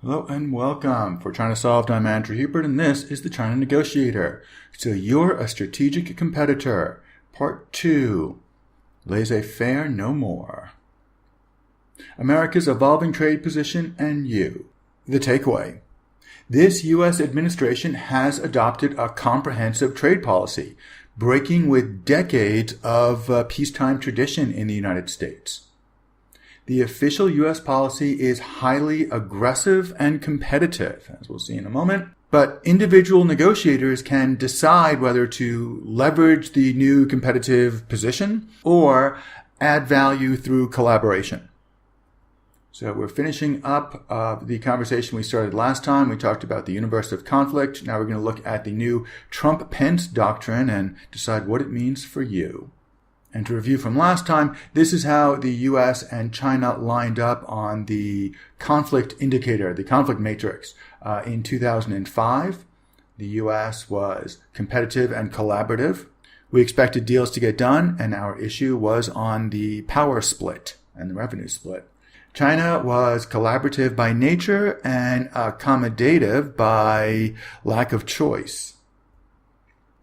Hello and welcome. For China Solved, I'm Andrew Hubert, and this is the China Negotiator. So you're a strategic competitor. Part 2. Laissez-faire no more. America's evolving trade position and you. The takeaway. This U.S. administration has adopted a comprehensive trade policy, breaking with decades of peacetime tradition in the United States. The official U.S. policy is highly aggressive and competitive, as we'll see in a moment. But individual negotiators can decide whether to leverage the new competitive position or add value through collaboration. So we're finishing up the conversation we started last time. We talked about the universe of conflict. Now we're going to look at the new TrumpPence Doctrine and decide what it means for you. And to review from last time, this is how the U.S. and China lined up on the conflict indicator, the conflict matrix. In 2005, the U.S. was competitive and collaborative. We expected deals to get done, and our issue was on the power split and the revenue split. China was collaborative by nature and accommodative by lack of choice.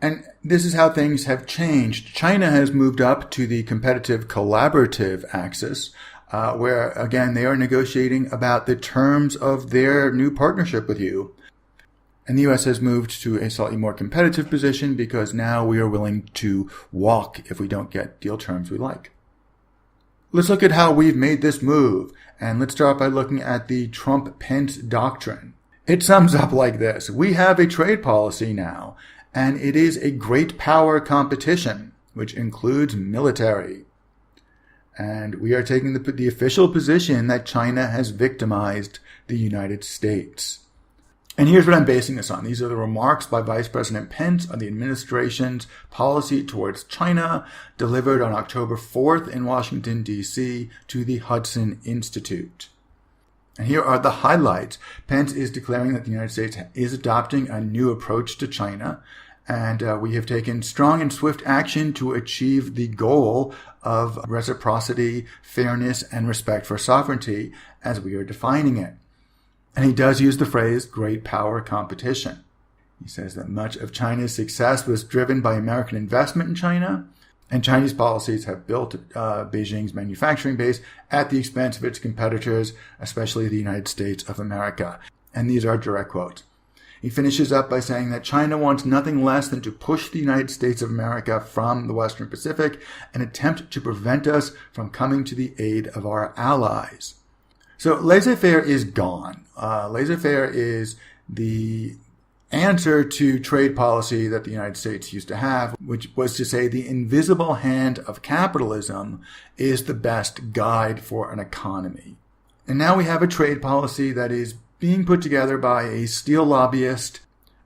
And this is how things have changed. China has moved up to the competitive collaborative axis, where, again, they are negotiating about the terms of their new partnership with you. And the U.S. has moved to a slightly more competitive position because now we are willing to walk if we don't get deal terms we like. Let's look at how we've made this move. And let's start by looking at the Trump-Pence Doctrine. It sums up like this. We have a trade policy now, and it is a great power competition, which includes military. And we are taking the official position that China has victimized the United States. And here's what I'm basing this on. These are the remarks by Vice President Pence on the administration's policy towards China, delivered on October 4th in Washington, D.C. to the Hudson Institute. And here are the highlights. Pence is declaring that the United States is adopting a new approach to China, and we have taken strong and swift action to achieve the goal of reciprocity, fairness, and respect for sovereignty as we are defining it. And he does use the phrase great power competition. He says that much of China's success was driven by American investment in China, and Chinese policies have built Beijing's manufacturing base at the expense of its competitors, especially the United States of America. And these are direct quotes. He finishes up by saying that China wants nothing less than to push the United States of America from the Western Pacific and attempt to prevent us from coming to the aid of our allies. So laissez-faire is gone. Laissez-faire is the answer to trade policy that the United States used to have, which was to say the invisible hand of capitalism is the best guide for an economy. And now we have a trade policy that is being put together by a steel lobbyist,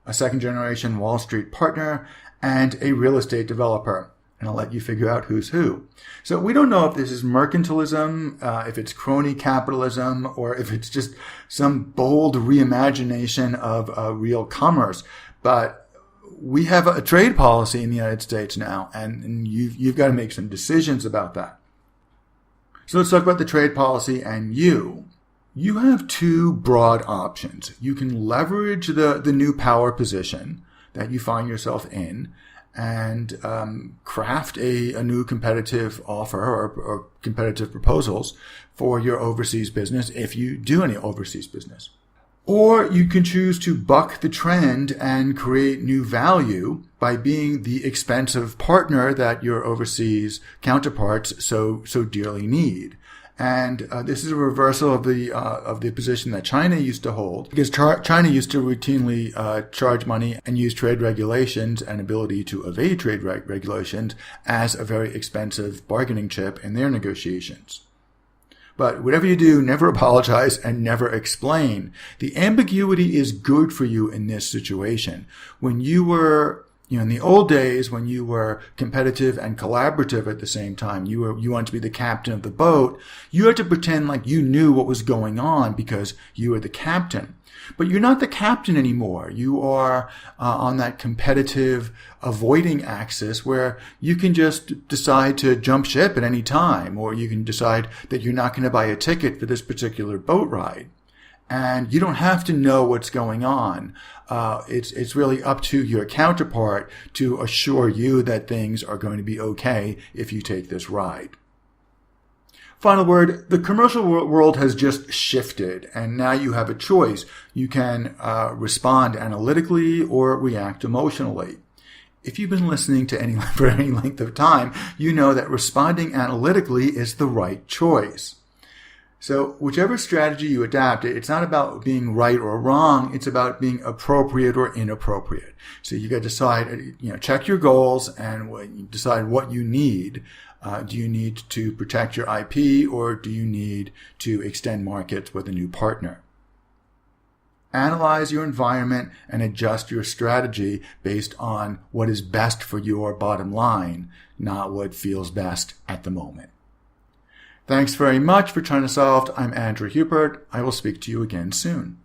a second-generation Wall Street partner, and a real estate developer. And I'll let you figure out who's who. So we don't know if this is mercantilism, if it's crony capitalism, or if it's just some bold reimagination of real commerce. But we have a trade policy in the United States now, and you've got to make some decisions about that. So let's talk about the trade policy and you. You have two broad options. You can leverage the new power position that you find yourself in and craft a new competitive offer or competitive proposals for your overseas business if you do any overseas business. Or you can choose to buck the trend and create new value by being the expensive partner that your overseas counterparts so dearly need. And this is a reversal of the position that China used to hold, because China used to routinely charge money and use trade regulations and ability to evade trade regulations as a very expensive bargaining chip in their negotiations. But whatever you do, never apologize and never explain. The ambiguity is good for you in this situation. When you were in the old days, when you were competitive and collaborative at the same time, you wanted to be the captain of the boat, you had to pretend like you knew what was going on because you were the captain. But you're not the captain anymore. You are on that competitive avoiding axis where you can just decide to jump ship at any time, or you can decide that you're not going to buy a ticket for this particular boat ride. And you don't have to know what's going on. It's really up to your counterpart to assure you that things are going to be okay if you take this ride. Final word, the commercial world has just shifted, and now you have a choice. You can respond analytically or react emotionally. If you've been listening to for any length of time, you know that responding analytically is the right choice. So whichever strategy you adapt, it's not about being right or wrong. It's about being appropriate or inappropriate. So you got to decide, check your goals and decide what you need. Do you need to protect your IP, or do you need to extend markets with a new partner? Analyze your environment and adjust your strategy based on what is best for your bottom line, not what feels best at the moment. Thanks very much for trying to solve. I'm Andrew Hubert. I will speak to you again soon.